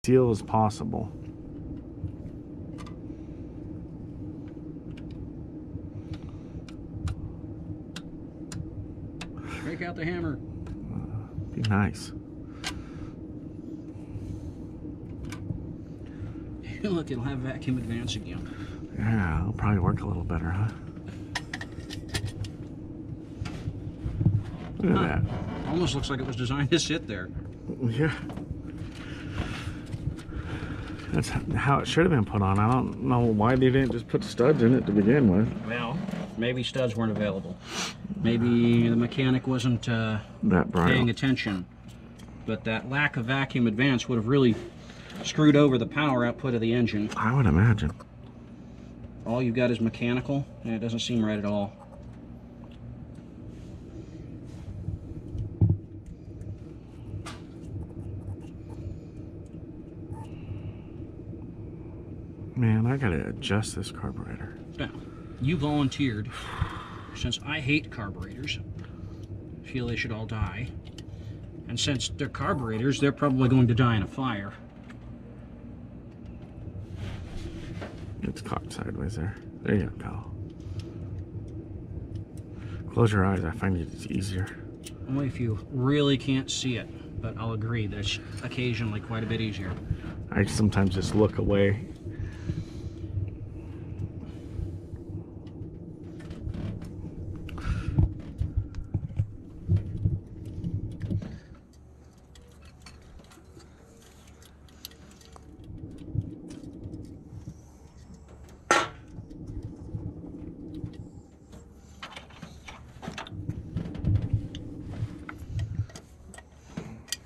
seal as possible. Break out the hammer. Be nice. Look, it'll have vacuum advance again. Yeah, it'll probably work a little better, huh? Look at that. Almost looks like it was designed to sit there. Yeah. That's how it should have been put on. I don't know why they didn't just put studs in it to begin with. Well, maybe studs weren't available. Maybe the mechanic wasn't paying attention. But that lack of vacuum advance would have really screwed over the power output of the engine. I would imagine. All you've got is mechanical, and it doesn't seem right at all. Man, I gotta adjust this carburetor. Now, you volunteered, since I hate carburetors, feel they should all die, and since they're carburetors, they're probably going to die in a fire. It's cocked sideways there. There you go. Close your eyes, I find it's easier. Only if you really can't see it, but I'll agree that it's occasionally quite a bit easier. I sometimes just look away.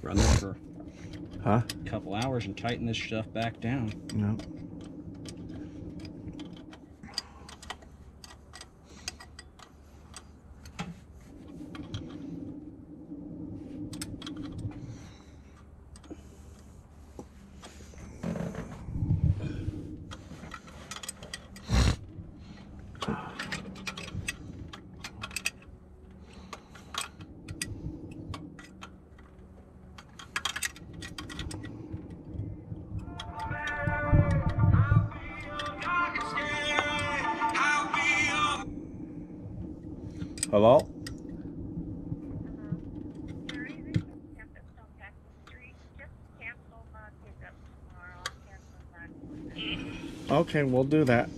Run this for a couple hours and tighten this stuff back down. Yep. Hello? Okay, we'll do that.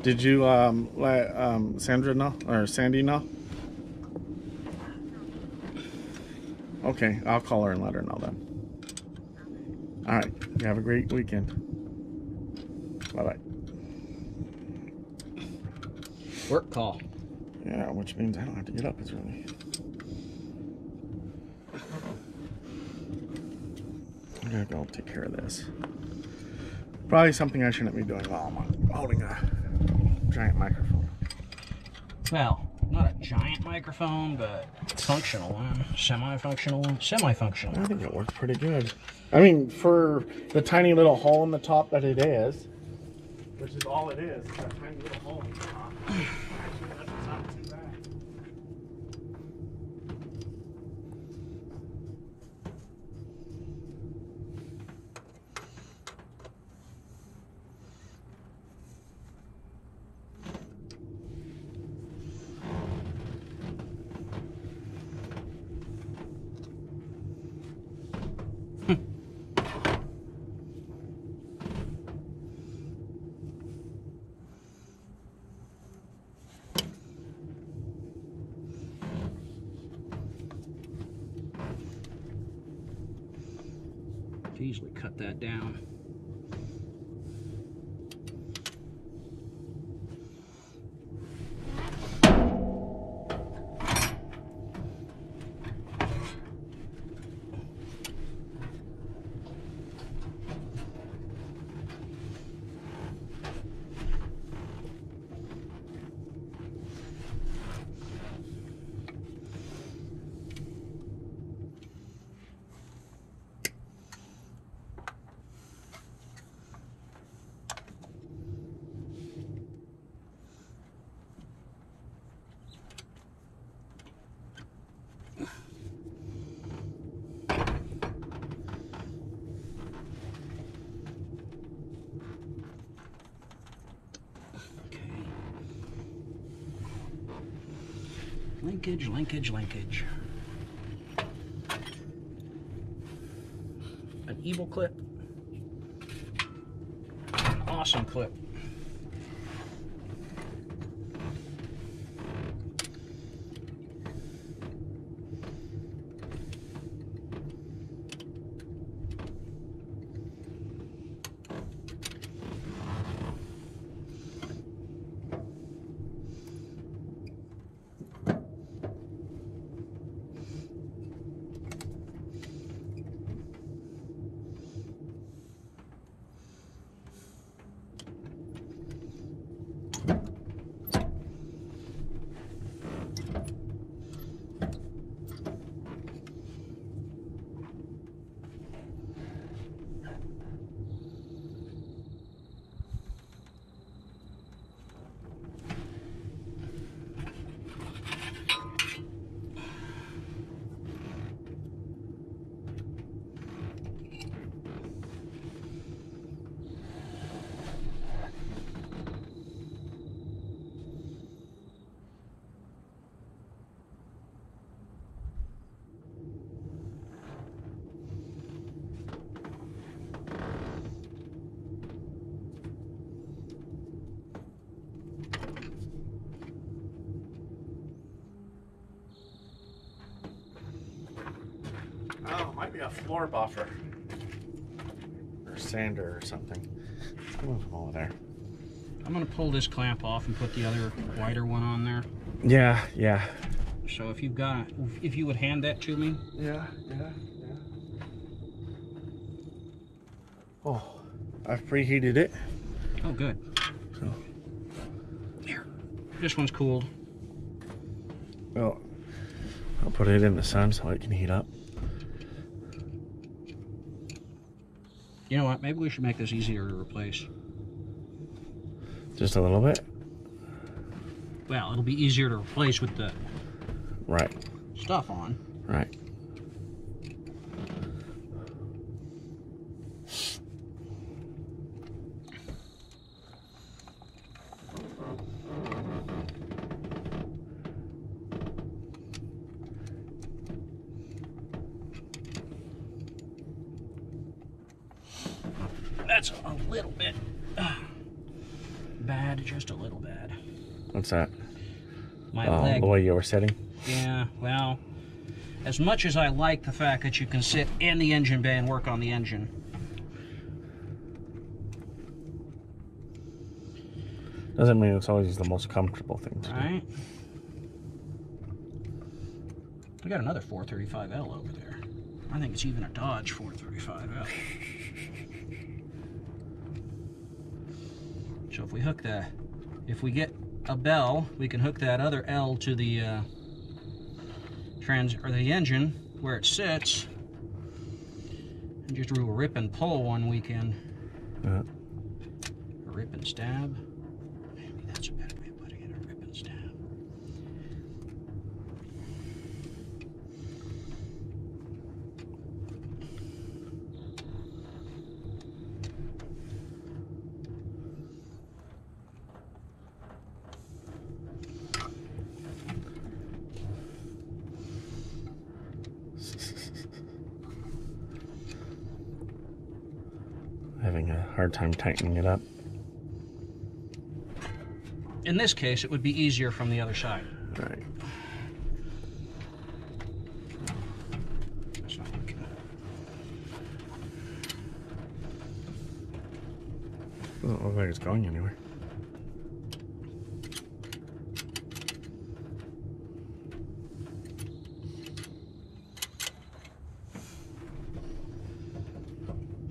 Did you let Sandra know, or Sandy know? Okay, I'll call her and let her know then. Alright, you have a great weekend. Bye-bye. Work call. Yeah, which means I don't have to get up as early. I'm gonna go take care of this. Probably something I shouldn't be doing while I'm holding a giant microphone. Well, not a giant microphone, but functional one. Semi-functional one. Semi-functional. I think it works pretty good. I mean, for the tiny little hole in the top that it is, which is all it is, that tiny little hole in the top. Actually, that's not too bad. Easily cut that down. Linkage, linkage, linkage. An evil clip. An awesome clip. Oh, it might be a floor buffer. Or sander or something. Move over there. I'm going to pull this clamp off and put the other wider one on there. Yeah, yeah. So if you would hand that to me. Yeah. Oh, I've preheated it. Oh, good. So. Here. This one's cooled. Well, I'll put it in the sun so it can heat up. You know what? Maybe we should make this easier to replace. Just a little bit? Well, it'll be easier to replace with the stuff on. Right. That's a little bit bad, just a little bad. What's that? My leg. The way you were sitting? Yeah, well, as much as I like the fact that you can sit in the engine bay and work on the engine, doesn't mean it's always the most comfortable thing to right? We got another 435L over there. I think it's even a Dodge 435L. So if we get a bell, we can hook that other L to the the engine where it sits, and just do a rip and pull one weekend. A rip and stab. Maybe that's a better way of putting it. A rip and stab. Having a hard time tightening it up. In this case, it would be easier from the other side. Right. That's not looking good. Doesn't look like it's going anywhere.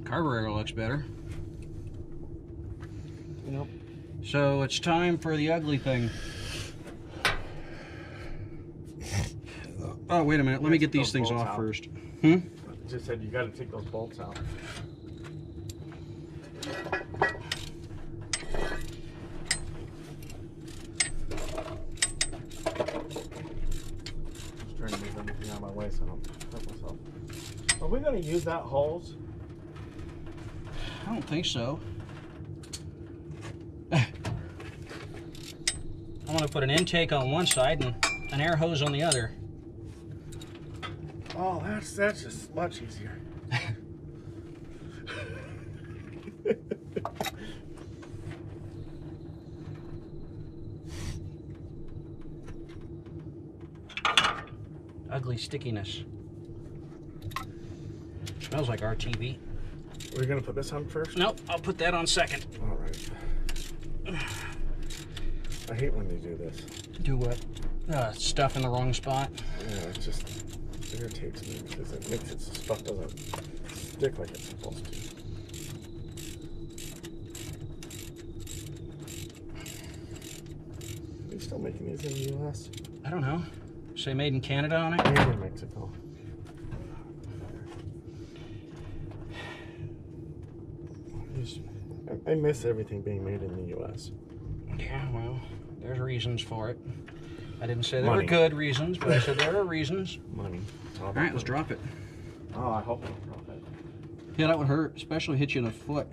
Carburetor looks better. Yep. So it's time for the ugly thing. Oh, wait a minute. Let me get these things off first. It just said you got to take those bolts out. Just trying to move everything out of my way so I don't hurt myself. Are we going to use that hose? I don't think so. I'm going to put an intake on one side and an air hose on the other. Oh, that's just much easier. Ugly stickiness. Smells like RTV. Are we gonna put this on first? Nope, I'll put that on second. All right. I hate when they do this. Do what? Stuff in the wrong spot. Yeah, it just irritates me because it makes it so stuff doesn't stick like it's supposed to. Are they still making these in the U.S.? I don't know. Say made in Canada on it? Made in Mexico. I miss everything being made in the U.S. Yeah, well, there's reasons for it. I didn't say there were good reasons, but I said there are reasons. Money. All right, let's drop it. Oh, I hope I don't drop it. Yeah, that would hurt, especially hit you in the foot.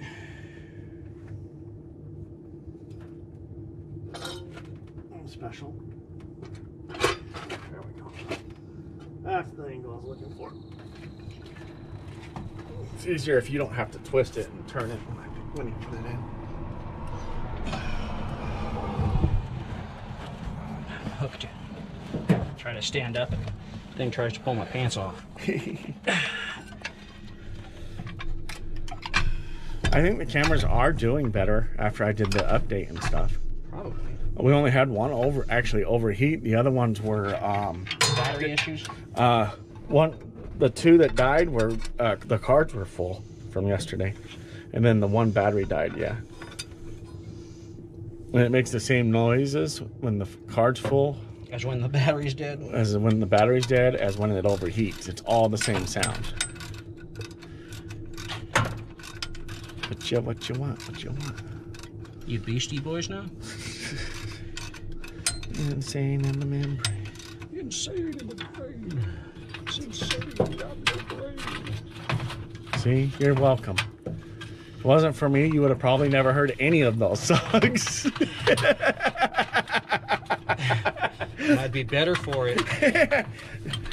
Special. There we go. That's the angle I was looking for. It's easier if you don't have to twist it and turn it when you put it in. Hooked. Try to stand up and the thing tries to pull my pants off. I think the cameras are doing better after I did the update and stuff. Probably. We only had one overheat. The other ones were battery issues. The two that died were the cards were full from yesterday, and then the one battery died. Yeah, and it makes the same noises when the card's full as when the battery's dead. As when the battery's dead, as when it overheats. It's all the same sound. What you want? What you want? You Beastie Boys now? Insane in the membrane. Insane in the brain. It's insane in the brain. See, you're welcome. If it wasn't for me, you would have probably never heard any of those songs. I'd be better for it.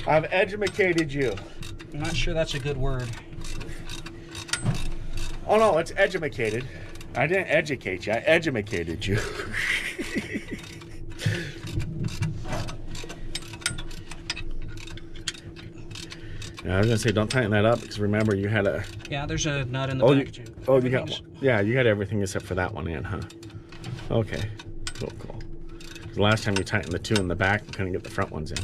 I've educated you. I'm not sure that's a good word. Oh no, it's educated. I didn't educate you, I educated you. Yeah, I was gonna say, don't tighten that up because remember you had a. Yeah, there's a nut in the back too. Oh, you got. Yeah, you got everything except for that one in, huh? Okay, cool. The last time you tightened the two in the back, you couldn't get the front ones in.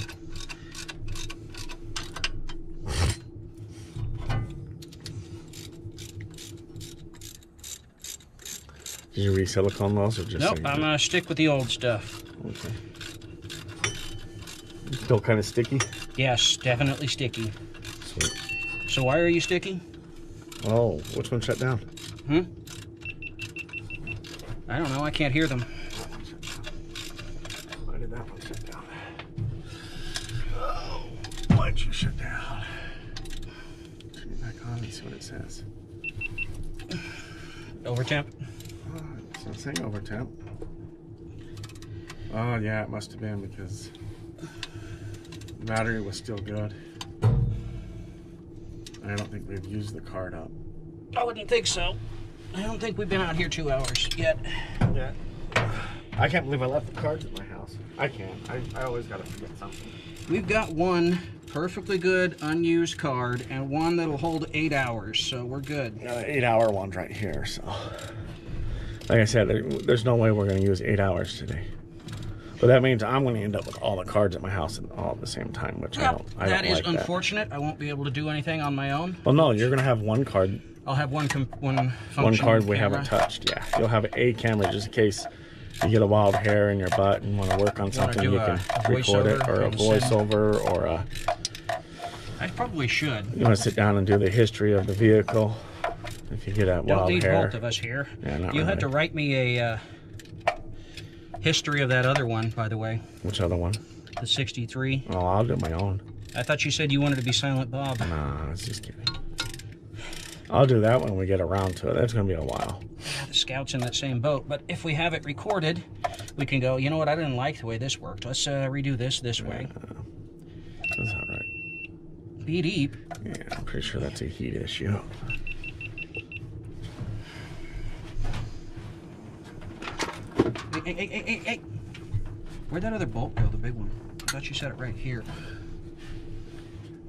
Did you re-silicone those or just? Nope, I'm gonna stick with the old stuff. Okay. Still kind of sticky? Yes, definitely sticky. Sweet. So why are you sticky? Oh, which one shut down? I don't know, I can't hear them. Why did that one shut down? Oh, why'd you shut down? Turn it back on and see what it says. Over temp? It's not saying over temp. Oh yeah, it must have been because the battery was still good. I don't think we've used the card up. I wouldn't think so. I don't think we've been out here 2 hours yet. Yeah. I can't believe I left the cards at my house. I can't. I always gotta forget something. We've got one perfectly good unused card and one that'll hold 8 hours, so we're good. Got an 8-hour one right here, so. Like I said, there's no way we're gonna use 8 hours today. But that means I'm gonna end up with all the cards at my house all at the same time, which I don't like. That is unfortunate. I won't be able to do anything on my own. Well, no, you're gonna have one card. I'll have one card we haven't touched. Yeah, you'll have a camera just in case you get a wild hair in your butt and want to work on something. You can record it, or a voiceover, or a. I probably should. You want to sit down and do the history of the vehicle if you get a wild hair. Don't need both of us here. Yeah, not you really. had to write me a history of that other one, by the way. Which other one? The 63. Oh, I'll do my own. I thought you said you wanted to be Silent Bob. Nah, I was just kidding. I'll do that when we get around to it. That's going to be a while. Yeah, the Scout's in that same boat. But if we have it recorded, we can go, you know what, I didn't like the way this worked. Let's redo this way. That's all right. Be deep. Yeah, I'm pretty sure that's a heat issue. Hey. Where'd that other bolt go, the big one? I thought you said it right here.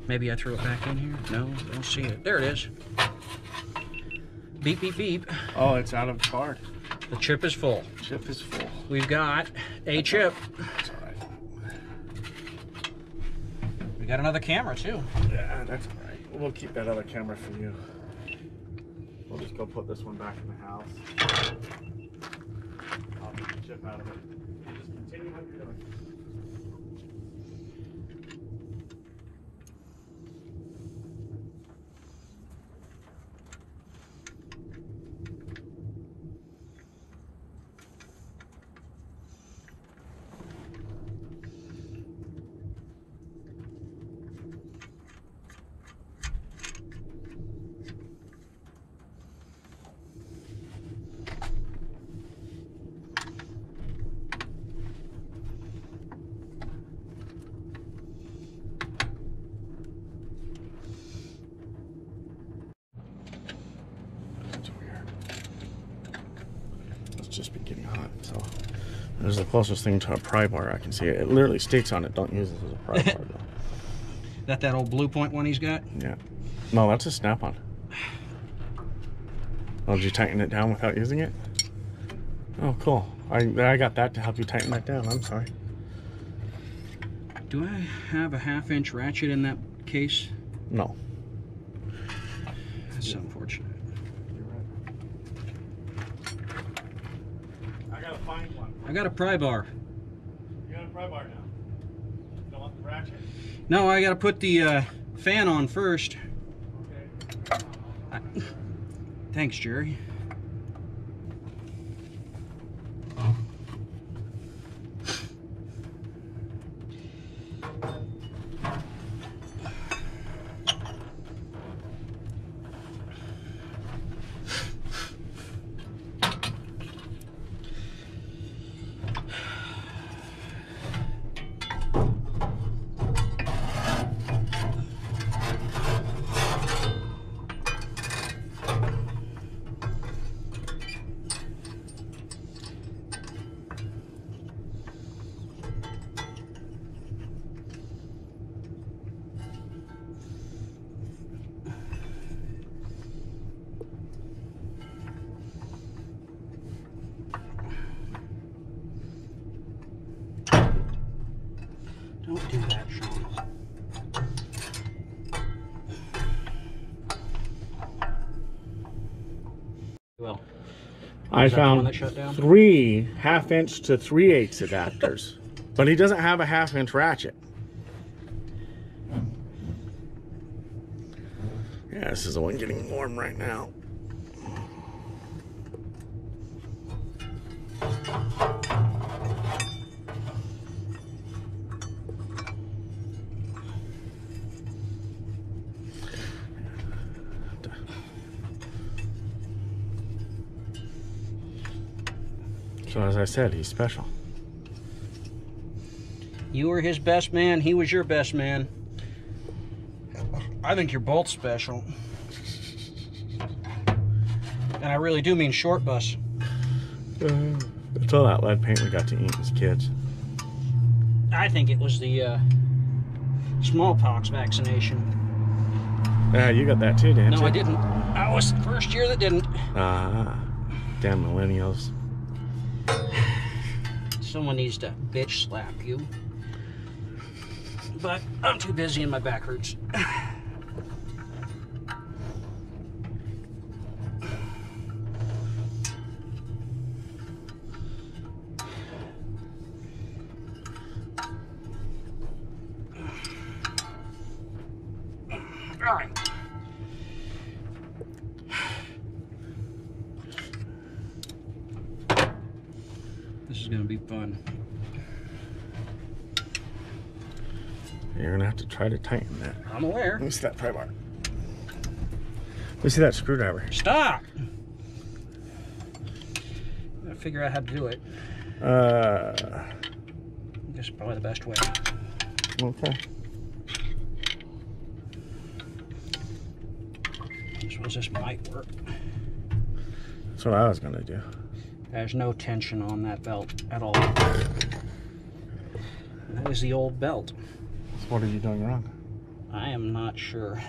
Maybe I threw it back in here? No, don't see it. There it is. Beep, beep, beep. Oh, it's out of card. The chip is full. Chip is full. We've got a chip. That's all right. We got another camera, too. Yeah, that's all right. We'll keep that other camera for you. We'll just go put this one back in the house. I'll get the chip out of it. Just continue what you're doing. Just be getting hot, so there's the closest thing to a pry bar I can see. It literally states on it, don't use this as a pry bar though. That old Blue Point one he's got? Yeah. No, that's a snap-on. Oh, did you tighten it down without using it? Oh, cool. I got that to help you tighten that down. I'm sorry. Do I have a 1/2-inch ratchet in that case? No. That's unfortunate. Find one. I got a pry bar. You got a pry bar now. Don't want the ratchet? No, I gotta put the fan on first. Okay. Thanks, Jerry. Don't do that, Sean. Well, I found that shut down? 3 1/2-inch to 3/8 adapters, but he doesn't have a 1/2-inch ratchet. Yeah, this is the one getting warm right now. So as I said, he's special. You were his best man, he was your best man. I think you're both special. And I really do mean short bus. It's all that lead paint we got to eat as kids. I think it was the smallpox vaccination. Yeah, you got that too, didn't you? No, I didn't. I was the first year that didn't. Ah, damn millennials. Someone needs to bitch slap you. But I'm too busy and my back hurts. All right. This is gonna be fun. You're gonna have to try to tighten that. I'm aware. Let me see that pry bar. Let me see that screwdriver. Stop! I gotta figure out how to do it. I guess probably the best way. Okay. I suppose this might work. That's what I was gonna do. There's no tension on that belt at all. And that is the old belt. So what are you doing wrong? I am not sure.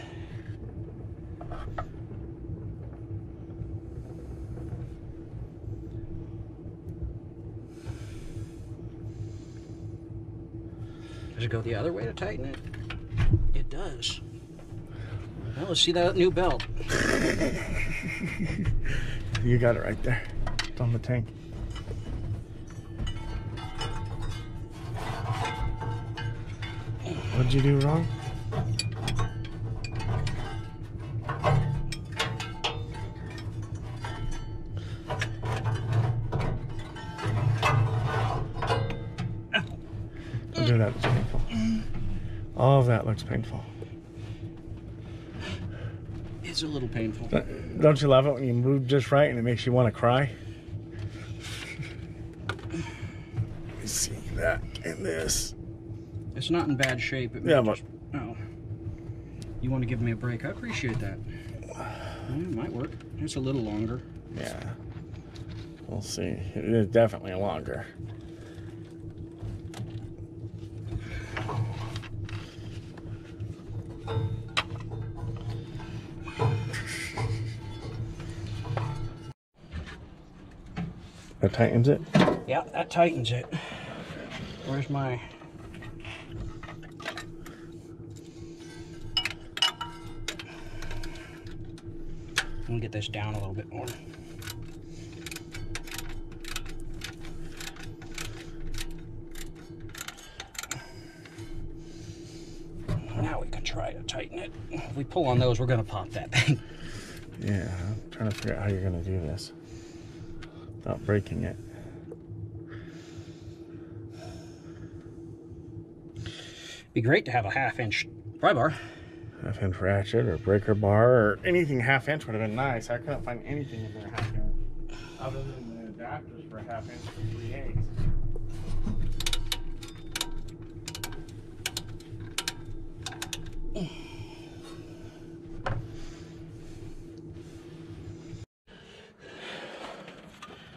Does it go the other way to tighten it? It does. Well, let's see that new belt. You got it right there. It's on the tank. What'd you do wrong? Don't do that, it's painful. All of that looks painful. It's a little painful. Don't you love it when you move just right and it makes you want to cry? Let me see that and this. It's not in bad shape. Yeah, but... Oh. You want to give me a break? I appreciate that. It might work. It's a little longer. Yeah. We'll see. It is definitely longer. That tightens it? Yeah, that tightens it. Where's my... I'm gonna get this down a little bit more. Now we can try to tighten it. If we pull on those, we're gonna pop that thing. Yeah, I'm trying to figure out how you're gonna do this without breaking it. Be great to have a 1/2-inch pry bar. 1/2-inch ratchet or breaker bar or anything 1/2 inch would have been nice. I couldn't find anything in there 1/2 inch other than the adapters for 1/2 inch for 3/8.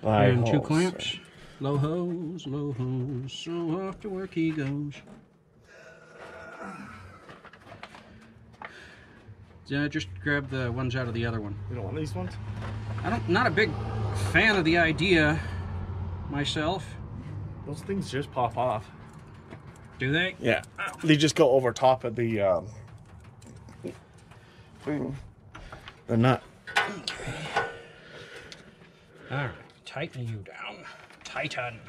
And 2 clamps. Low hose, so off to work he goes. Yeah, just grab the ones out of the other one. You don't want these ones? Not a big fan of the idea myself. Those things just pop off. Do they? Yeah, they just go over top of the thing. They're not. Okay. All right, tighten you down. Tighten.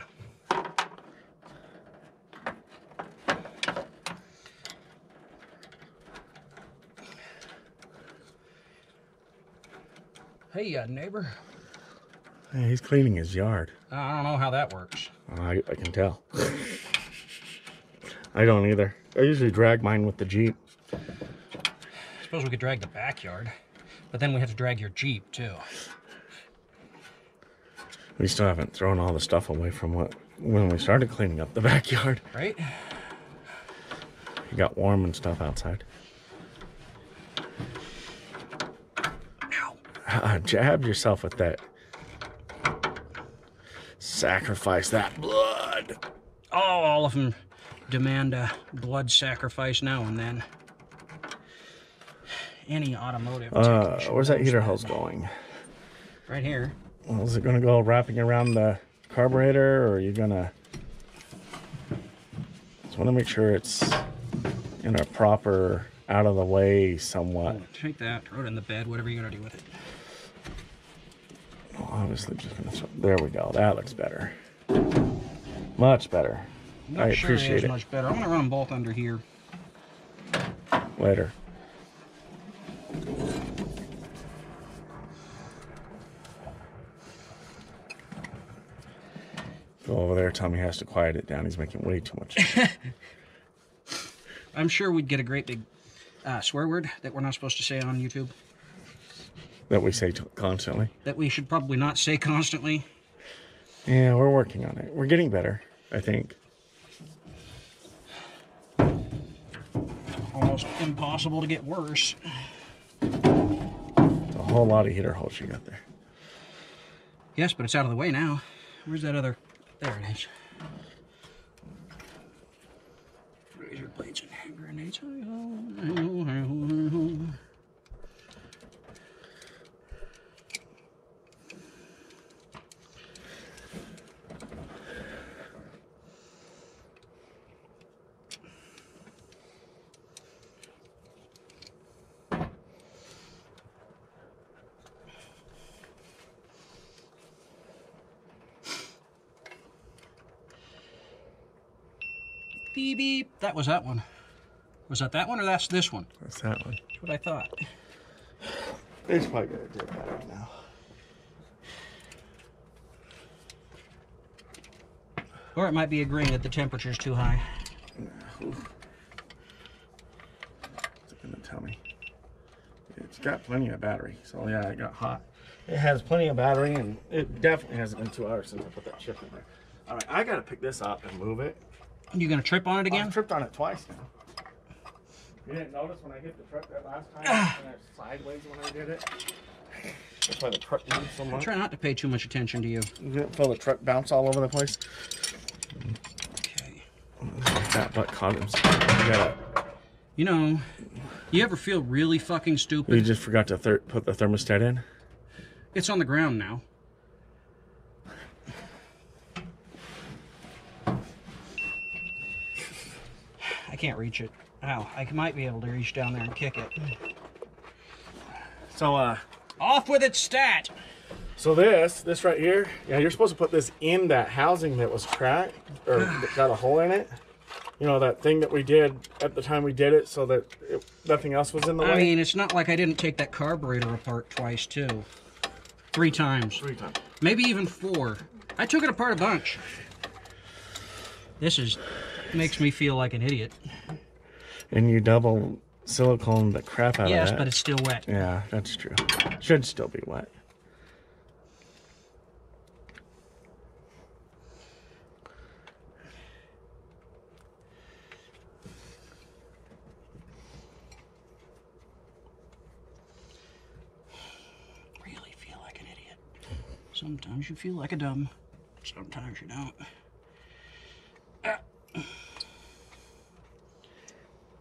Hey, neighbor. Yeah, he's cleaning his yard. I don't know how that works. I can tell. I don't either. I usually drag mine with the Jeep. I suppose we could drag the backyard, but then we have to drag your Jeep too. We still haven't thrown all the stuff away from when we started cleaning up the backyard. Right? It got warm and stuff outside. Jab yourself with that. Sacrifice that blood. Oh, all of them demand a blood sacrifice now and then. Any automotive technician where's that knows heater hose going? Right here. Well, is it going to go wrapping around the carburetor, or are you going to... Just want to make sure it's in a proper, out of the way somewhat. Take that, throw it in the bed, whatever you're going to do with it. Well, obviously just going to... There we go. That looks better. Much better. I appreciate it. Much better. I'm going to run them both under here. Later. Go over there, tell me he has to quiet it down. He's making way too much. I'm sure we'd get a great big swear word that we're not supposed to say on YouTube. That we say constantly. That we should probably not say constantly. Yeah, we're working on it. We're getting better, I think. Almost impossible to get worse. It's a whole lot of heater holes you got there. Yes, but it's out of the way now. Where's that other? There it is. Razor blades and hand grenades. Beep beep. That was that one. Was that one or that's this one? That's that one. That's what I thought. It's probably gonna do better now. Or it might be agreeing that the temperature's too high. What's it gonna tell me? It's got plenty of battery, so yeah, it got hot. It has plenty of battery, and it definitely hasn't been 2 hours since I put that chip in there. All right, I gotta pick this up and move it. You gonna trip on it again? I tripped on it twice now. You didn't notice when I hit the truck that last time? And I was sideways when I did it. That's why the truck moved so much. Try not to pay too much attention to you. You didn't feel the truck bounce all over the place? Okay. That butt caught him. You know, you ever feel really fucking stupid? You just forgot to put the thermostat in? It's on the ground now. I can't reach it. Ow, I might be able to reach down there and kick it. So, off with its stat! So this right here, yeah, you're supposed to put this in that housing that was cracked, or that got a hole in it. You know, that thing that we did at the time we did it so that nothing else was in the way? I mean, it's not like I didn't take that carburetor apart twice, too. 3 times. 3 times. Maybe even 4. I took it apart a bunch. This makes me feel like an idiot. And you double silicone the crap out of that. Yes, but it's still wet. Yeah, that's true. Should still be wet. Really feel like an idiot. Sometimes you feel like a dumb. Sometimes you don't.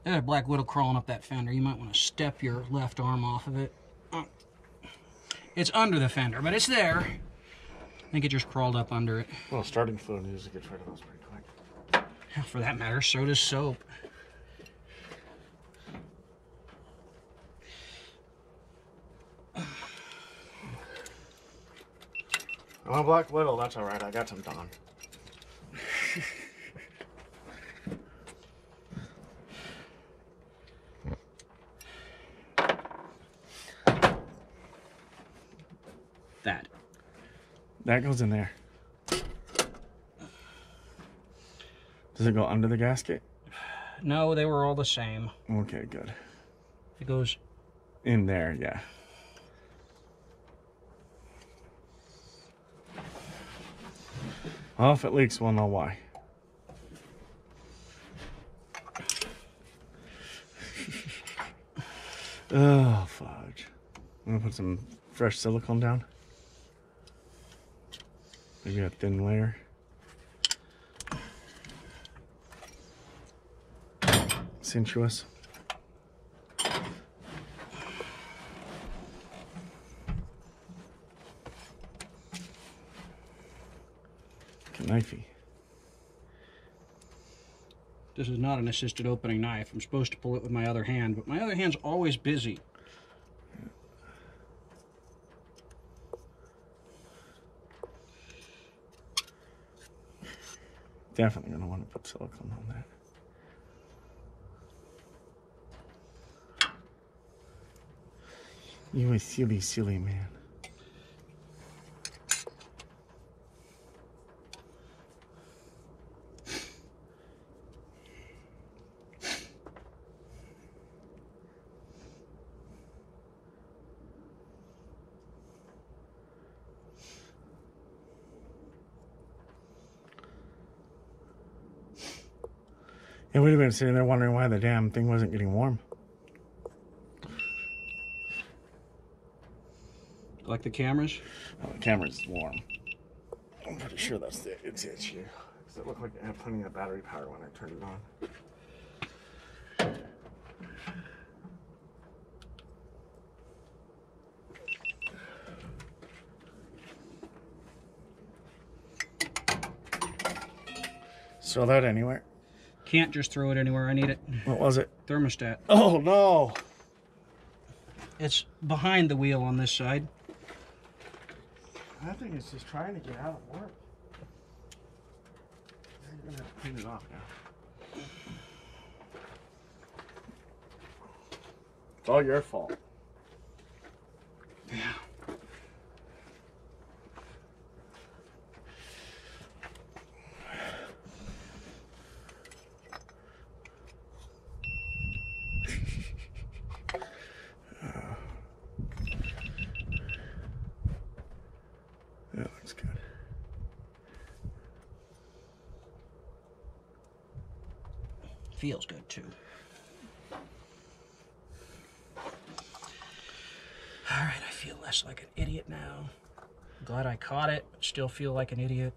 There's a black widow crawling up that fender. You might want to step your left arm off of it. It's under the fender, but it's there. I think it just crawled up under it. Well, starting fluid usually gets rid of those pretty quick. For that matter, so does soap. I'm a black widow, that's alright. I got some Dawn. That goes in there. Does it go under the gasket? No, they were all the same. Okay, good. It goes in there, yeah. Well, if it leaks, we'll know why. Oh, fudge. I'm gonna put some fresh silicone down. Maybe a thin layer. Sensuous. Knifey. This is not an assisted opening knife. I'm supposed to pull it with my other hand, but my other hand's always busy. Definitely gonna want to put silicone on that. You a silly, silly man. And we'd have been sitting there wondering why the damn thing wasn't getting warm. Like the cameras? Oh, the camera's warm. I'm pretty sure that's the issue. Because it looked like it had plenty of battery power when I turned it on. Throw that anywhere. Can't just throw it anywhere. I need it. What was it? Thermostat. Oh no! It's behind the wheel on this side. That thing is just trying to get out of work. You're gonna have to clean it off now. It's all your fault. Yeah. That looks good. Feels good too. All right, I feel less like an idiot now. Glad I caught it, but still feel like an idiot.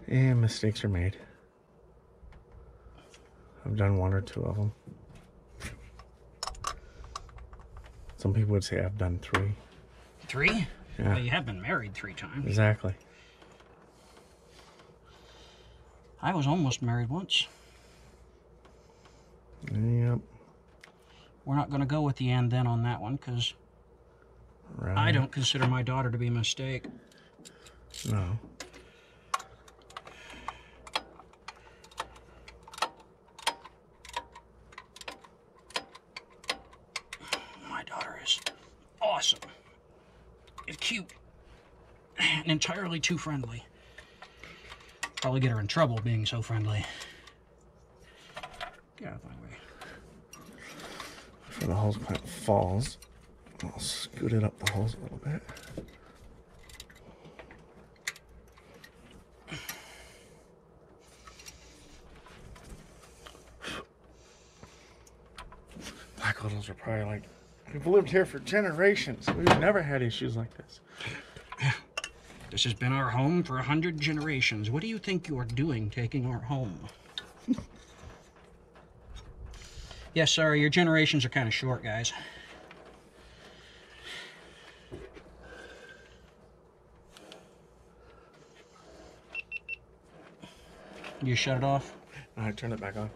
And mistakes are made. I've done one or two of them. Some people would say I've done 3. 3? Yeah. Well, you have been married 3 times. Exactly. I was almost married once. Yep. We're not going to go with the and then on that one because Right. I don't consider my daughter to be a mistake. No. My daughter is awesome. It's cute. And entirely too friendly. Probably get her in trouble being so friendly. Get out of my way. Before the hose clamp falls, I'll scoot it up the hose a little bit. Black Widows are probably like, we've lived here for generations. We've never had issues like this. This has been our home for 100 generations. What do you think you're doing taking our home? Yes, sorry, your generations are kind of short, guys. You shut it off? I turned it back on.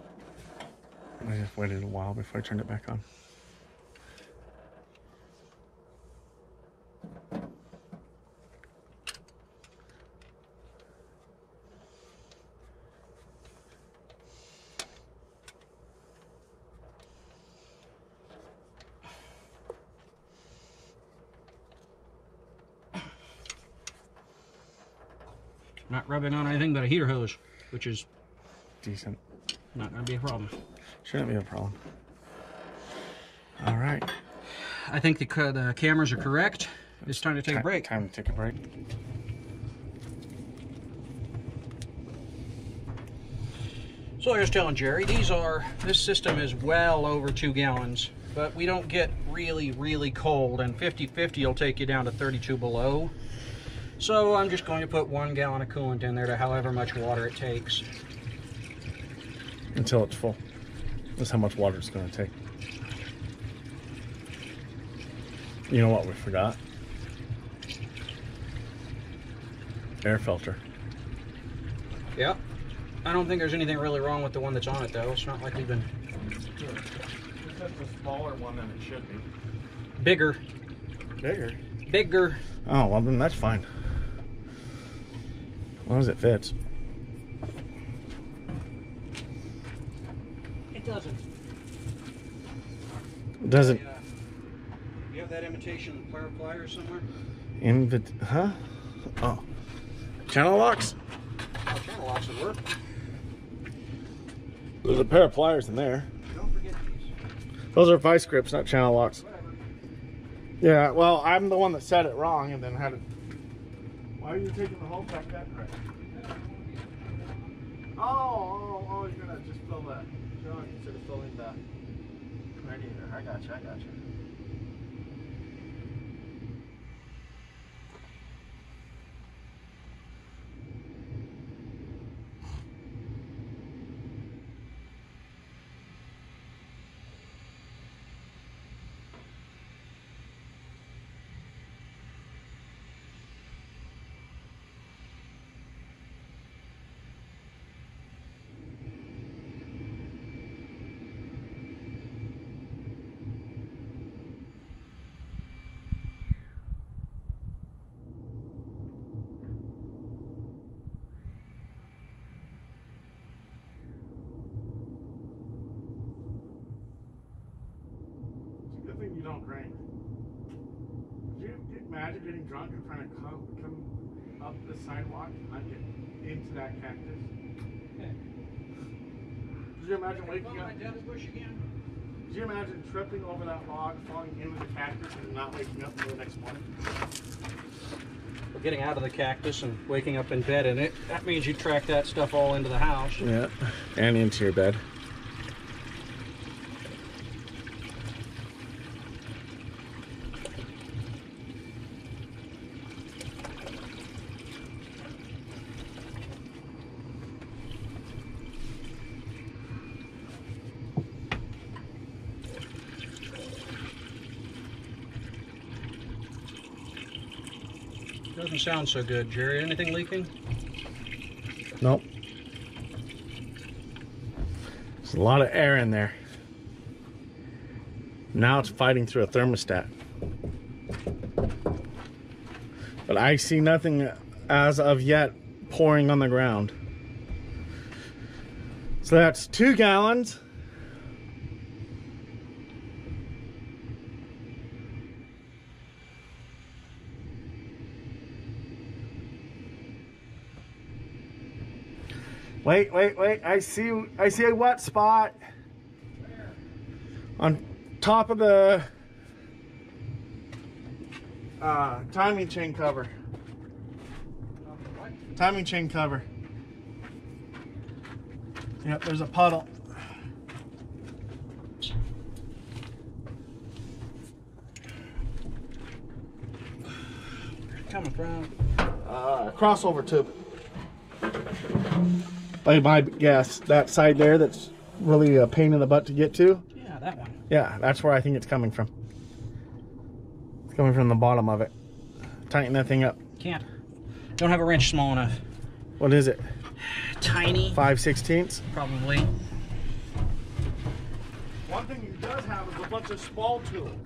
I just waited a while before I turned it back on. Not rubbing on anything but a heater hose, which is Decent. not going to be a problem. Shouldn't be a problem. All right. I think the cameras are correct. It's time to take a break. Time to take a break. So I was telling Jerry, this system is well over 2 gallons, but we don't get really, really cold, and 50-50 will take you down to 32 below. So I'm just going to put 1 gallon of coolant in there to however much water it takes. Until it's full. That's how much water it's going to take. You know what we forgot? Air filter. Yep. I don't think there's anything really wrong with the one that's on it, though. It's not like we've been... It's just a smaller one than it should be. Bigger. Bigger? Bigger. Oh, well then that's fine. As long as it fits. It doesn't. It doesn't. You have that imitation power plier somewhere? Huh? Oh. Channel locks? Oh, channel locks would work. There's a pair of pliers in there. Don't forget these. Those are vice grips, not channel locks. Whatever. Yeah, well, I'm the one that said it wrong and then had it. Why are you taking the whole back that direction? Oh, you're gonna just fill the jug instead of filling the radiator. I got you. Good thing you don't drink. Could you imagine getting drunk and trying to come up the sidewalk and not get into that cactus? Could you imagine waking up? Could you imagine tripping over that log, falling into the cactus, and not waking up until the next morning? We're getting out of the cactus and waking up in bed in it. That means you track that stuff all into the house. Yeah, and into your bed. Doesn't sound so good, Jerry. Anything leaking? Nope. There's a lot of air in there. Now it's fighting through a thermostat. But I see nothing as of yet pouring on the ground. So that's 2 gallons. Wait. I see a wet spot. Where? On top of the timing chain cover. What? Timing chain cover. Yep, there's a puddle. Coming from? Crossover tube. By my guess, that side there that's really a pain in the butt to get to. Yeah, that one. Yeah, that's where I think it's coming from. It's coming from the bottom of it. Tighten that thing up. Can't. Don't have a wrench small enough. What is it? Tiny. 5/16? Probably. One thing he does have is a bunch of small tools.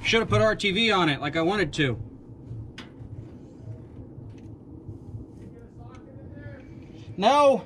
Should have put RTV on it like I wanted to. No.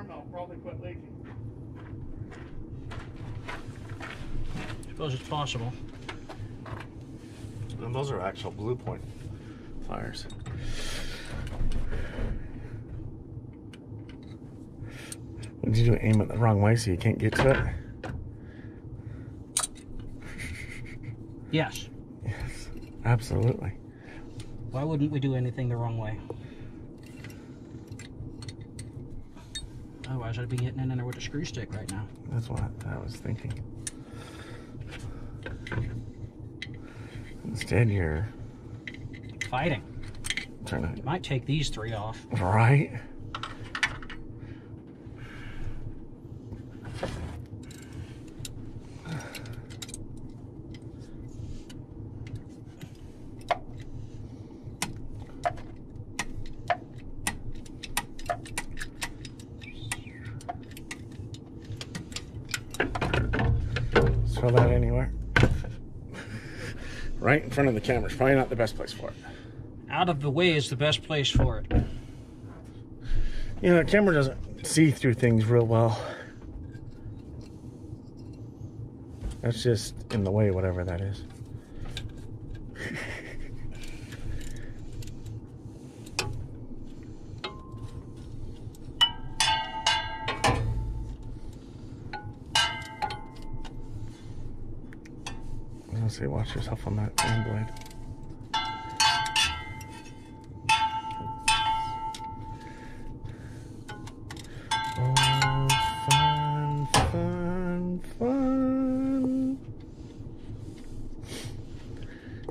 warm, I'll probably quit leaking. I suppose it's possible. And those are actual Blue Point pliers. Did you aim it the wrong way so you can't get to it? Yes. Yes, absolutely. Why wouldn't we do anything the wrong way? Otherwise, I'd be getting in there with a screw stick right now. That's what I was thinking. Instead, you're fighting. Trying to. You might take these 3 off. Right. Throw that anywhere. Right in front of the camera is probably not the best place for it. Out of the way is the best place for it. You know, the camera doesn't see through things real well. That's just in the way, whatever that is. Let's see, watch yourself on that fan blade. Oh, fun, fun, fun.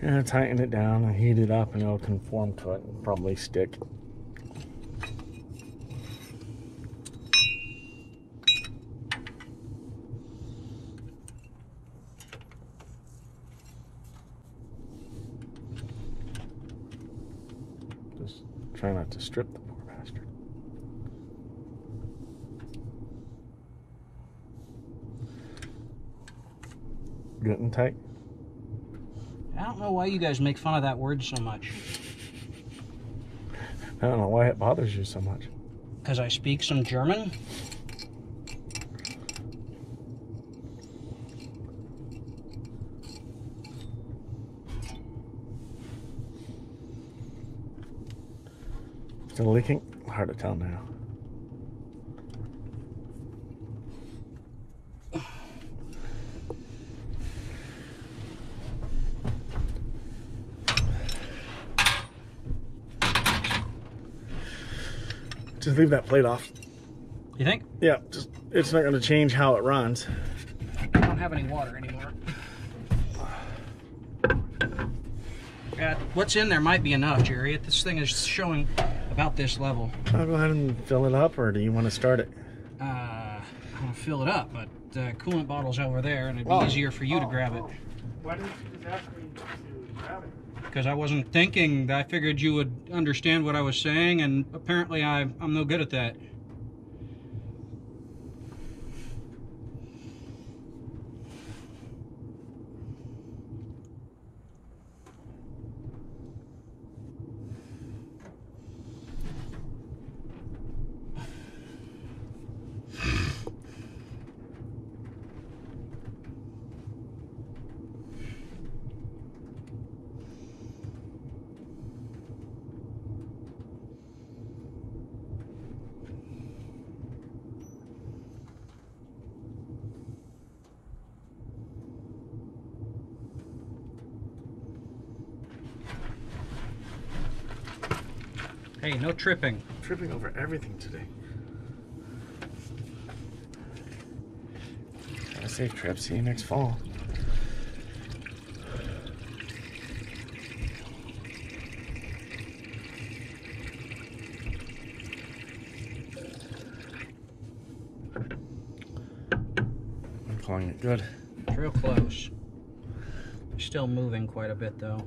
Yeah, tighten it down and heat it up and it'll conform to it and probably stick. Just try not to strip the poor bastard. Good and tight? I don't know why you guys make fun of that word so much. I don't know why it bothers you so much. Because I speak some German? Still leaking? Hard to tell now. Just leave that plate off. You think? Yeah, just it's not going to change how it runs. I don't have any water anymore. Yeah, what's in there might be enough, Jerry. This thing is showing about this level. I'll go ahead and fill it up, or do you want to start it? I'm going to fill it up, but the coolant bottle's over there, and it'd be easier for you to grab it. Why didn't you just ask me to grab it? Because I wasn't thinking. I figured you would understand what I was saying, and apparently I'm no good at that. Hey, no tripping. Tripping over everything today. Have a safe trip. See you next fall. I'm calling it good. It's real close. Still moving quite a bit, though.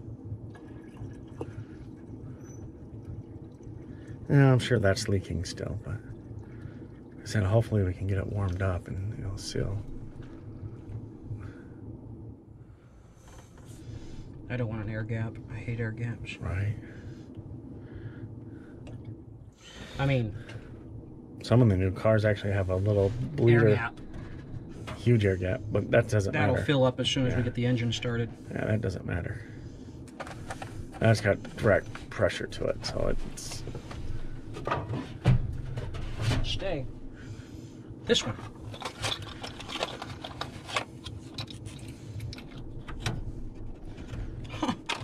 Yeah, I'm sure that's leaking still, but I said hopefully we can get it warmed up and it'll seal. I don't want an air gap. I hate air gaps. Right. I mean, Some of the new cars actually have a little bleeder. Air gap. Huge air gap, but that doesn't matter. That'll fill up as soon as we get the engine started. Yeah, that doesn't matter. That's got direct pressure to it, so it's... Stay. This one.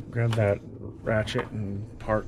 Grab that ratchet and park.